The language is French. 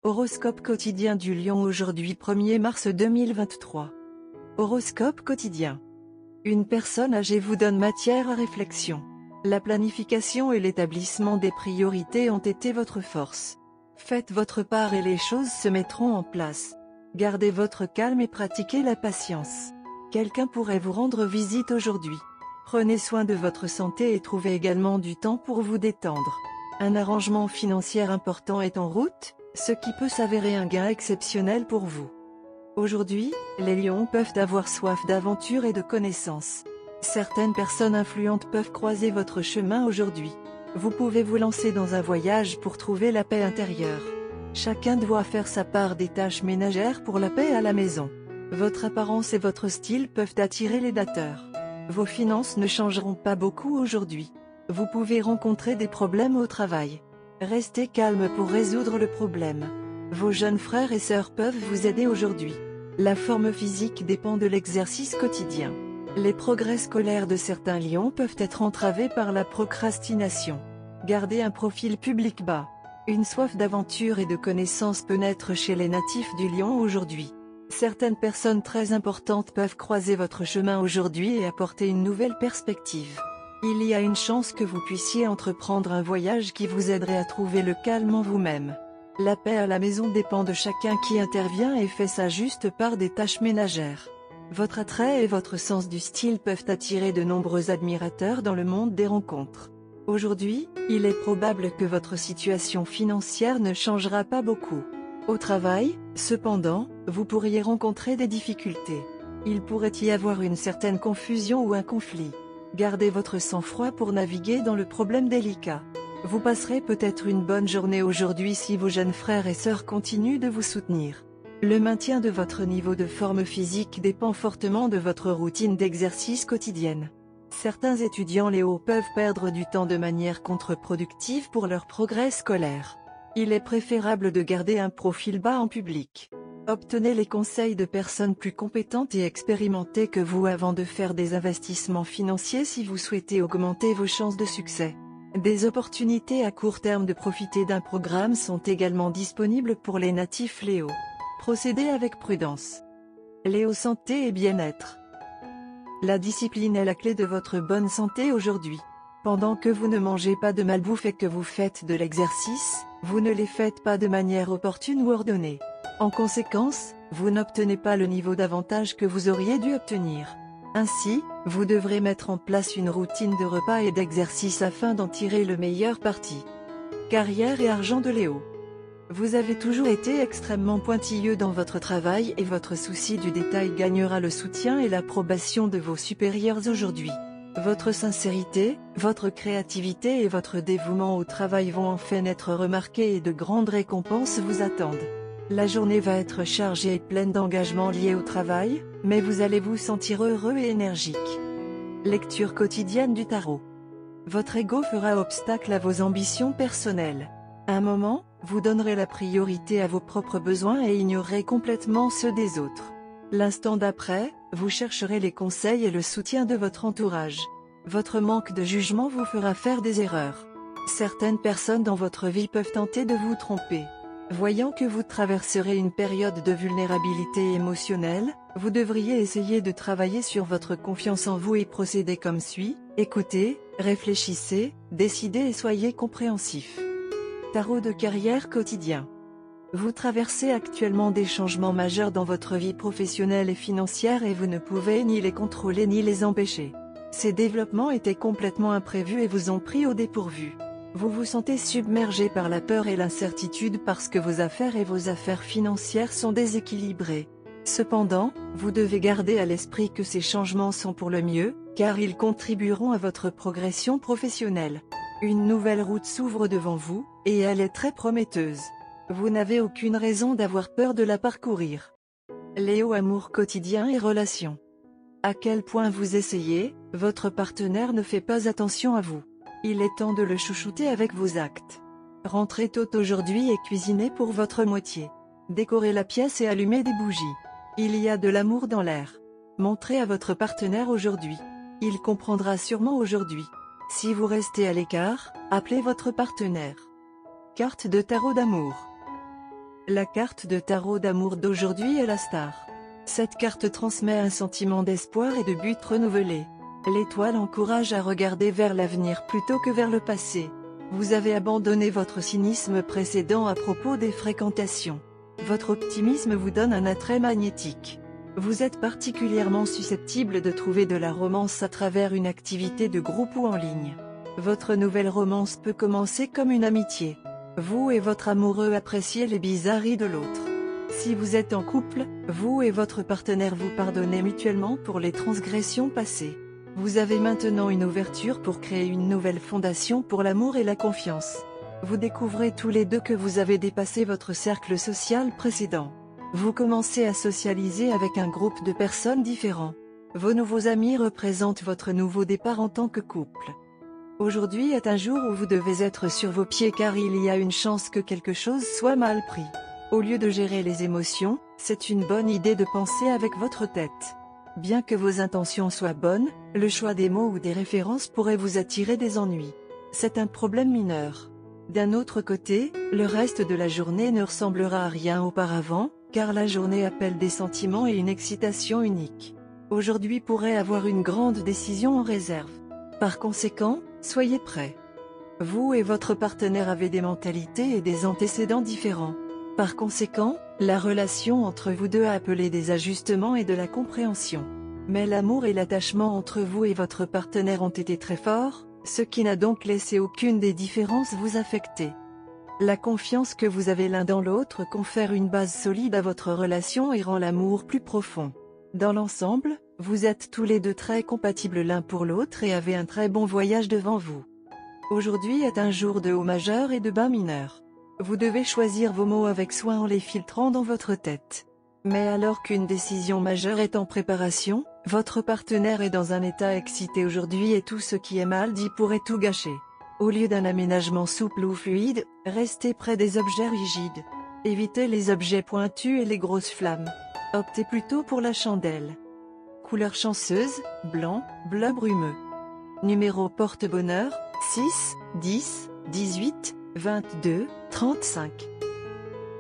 Horoscope quotidien du Lion aujourd'hui 1er mars 2023. Horoscope quotidien. Une personne âgée vous donne matière à réflexion. La planification et l'établissement des priorités ont été votre force. Faites votre part et les choses se mettront en place. Gardez votre calme et pratiquez la patience. Quelqu'un pourrait vous rendre visite aujourd'hui. Prenez soin de votre santé et trouvez également du temps pour vous détendre. Un arrangement financier important est en route, ce qui peut s'avérer un gain exceptionnel pour vous. Aujourd'hui, les lions peuvent avoir soif d'aventure et de connaissances. Certaines personnes influentes peuvent croiser votre chemin aujourd'hui. Vous pouvez vous lancer dans un voyage pour trouver la paix intérieure. Chacun doit faire sa part des tâches ménagères pour la paix à la maison. Votre apparence et votre style peuvent attirer les dateurs. Vos finances ne changeront pas beaucoup aujourd'hui. Vous pouvez rencontrer des problèmes au travail. Restez calme pour résoudre le problème. Vos jeunes frères et sœurs peuvent vous aider aujourd'hui. La forme physique dépend de l'exercice quotidien. Les progrès scolaires de certains lions peuvent être entravés par la procrastination. Gardez un profil public bas. Une soif d'aventure et de connaissances peut naître chez les natifs du lion aujourd'hui. Certaines personnes très importantes peuvent croiser votre chemin aujourd'hui et apporter une nouvelle perspective. Il y a une chance que vous puissiez entreprendre un voyage qui vous aiderait à trouver le calme en vous-même. La paix à la maison dépend de chacun qui intervient et fait sa juste part des tâches ménagères. Votre attrait et votre sens du style peuvent attirer de nombreux admirateurs dans le monde des rencontres. Aujourd'hui, il est probable que votre situation financière ne changera pas beaucoup. Au travail, cependant, vous pourriez rencontrer des difficultés. Il pourrait y avoir une certaine confusion ou un conflit. Gardez votre sang-froid pour naviguer dans le problème délicat. Vous passerez peut-être une bonne journée aujourd'hui si vos jeunes frères et sœurs continuent de vous soutenir. Le maintien de votre niveau de forme physique dépend fortement de votre routine d'exercice quotidienne. Certains étudiants Léo peuvent perdre du temps de manière contre-productive pour leur progrès scolaire. Il est préférable de garder un profil bas en public. Obtenez les conseils de personnes plus compétentes et expérimentées que vous avant de faire des investissements financiers si vous souhaitez augmenter vos chances de succès. Des opportunités à court terme de profiter d'un programme sont également disponibles pour les natifs Léo. Procédez avec prudence. Léo santé et bien-être. La discipline est la clé de votre bonne santé aujourd'hui. Pendant que vous ne mangez pas de malbouffe et que vous faites de l'exercice, vous ne les faites pas de manière opportune ou ordonnée. En conséquence, vous n'obtenez pas le niveau d'avantage que vous auriez dû obtenir. Ainsi, vous devrez mettre en place une routine de repas et d'exercice afin d'en tirer le meilleur parti. Carrière et argent de Léo. Vous avez toujours été extrêmement pointilleux dans votre travail et votre souci du détail gagnera le soutien et l'approbation de vos supérieurs aujourd'hui. Votre sincérité, votre créativité et votre dévouement au travail vont enfin être remarqués et de grandes récompenses vous attendent. La journée va être chargée et pleine d'engagements liés au travail, mais vous allez vous sentir heureux et énergique. Lecture quotidienne du tarot. Votre ego fera obstacle à vos ambitions personnelles. À un moment, vous donnerez la priorité à vos propres besoins et ignorerez complètement ceux des autres. L'instant d'après, vous chercherez les conseils et le soutien de votre entourage. Votre manque de jugement vous fera faire des erreurs. Certaines personnes dans votre vie peuvent tenter de vous tromper. Voyant que vous traverserez une période de vulnérabilité émotionnelle, vous devriez essayer de travailler sur votre confiance en vous et procéder comme suit: écoutez, réfléchissez, décidez et soyez compréhensif. Tarot de carrière quotidien. Vous traversez actuellement des changements majeurs dans votre vie professionnelle et financière et vous ne pouvez ni les contrôler ni les empêcher. Ces développements étaient complètement imprévus et vous ont pris au dépourvu. Vous vous sentez submergé par la peur et l'incertitude parce que vos affaires et vos affaires financières sont déséquilibrées. Cependant, vous devez garder à l'esprit que ces changements sont pour le mieux, car ils contribueront à votre progression professionnelle. Une nouvelle route s'ouvre devant vous, et elle est très prometteuse. Vous n'avez aucune raison d'avoir peur de la parcourir. Léo amour quotidien et relations. À quel point vous essayez, votre partenaire ne fait pas attention à vous. Il est temps de le chouchouter avec vos actes. Rentrez tôt aujourd'hui et cuisinez pour votre moitié. Décorez la pièce et allumez des bougies. Il y a de l'amour dans l'air. Montrez à votre partenaire aujourd'hui. Il comprendra sûrement aujourd'hui. Si vous restez à l'écart, appelez votre partenaire. Carte de tarot d'amour. La carte de tarot d'amour d'aujourd'hui est la star. Cette carte transmet un sentiment d'espoir et de but renouvelé. L'étoile encourage à regarder vers l'avenir plutôt que vers le passé. Vous avez abandonné votre cynisme précédent à propos des fréquentations. Votre optimisme vous donne un attrait magnétique. Vous êtes particulièrement susceptible de trouver de la romance à travers une activité de groupe ou en ligne. Votre nouvelle romance peut commencer comme une amitié. Vous et votre amoureux appréciez les bizarreries de l'autre. Si vous êtes en couple, vous et votre partenaire vous pardonnez mutuellement pour les transgressions passées. Vous avez maintenant une ouverture pour créer une nouvelle fondation pour l'amour et la confiance. Vous découvrez tous les deux que vous avez dépassé votre cercle social précédent. Vous commencez à socialiser avec un groupe de personnes différents. Vos nouveaux amis représentent votre nouveau départ en tant que couple. Aujourd'hui est un jour où vous devez être sur vos pieds car il y a une chance que quelque chose soit mal pris. Au lieu de gérer les émotions, c'est une bonne idée de penser avec votre tête. Bien que vos intentions soient bonnes, le choix des mots ou des références pourrait vous attirer des ennuis. C'est un problème mineur. D'un autre côté, le reste de la journée ne ressemblera à rien auparavant, car la journée appelle des sentiments et une excitation unique. Aujourd'hui pourrait avoir une grande décision en réserve. Par conséquent, soyez prêts. Vous et votre partenaire avez des mentalités et des antécédents différents. Par conséquent, la relation entre vous deux a appelé des ajustements et de la compréhension. Mais l'amour et l'attachement entre vous et votre partenaire ont été très forts, ce qui n'a donc laissé aucune des différences vous affecter. La confiance que vous avez l'un dans l'autre confère une base solide à votre relation et rend l'amour plus profond. Dans l'ensemble, vous êtes tous les deux très compatibles l'un pour l'autre et avez un très bon voyage devant vous. Aujourd'hui est un jour de haut majeur et de bas mineur. Vous devez choisir vos mots avec soin en les filtrant dans votre tête. Mais alors qu'une décision majeure est en préparation, votre partenaire est dans un état excité aujourd'hui et tout ce qui est mal dit pourrait tout gâcher. Au lieu d'un aménagement souple ou fluide, restez près des objets rigides. Évitez les objets pointus et les grosses flammes. Optez plutôt pour la chandelle. Couleur chanceuse, blanc, bleu brumeux. Numéro porte-bonheur, 6, 10, 18, 22, 35.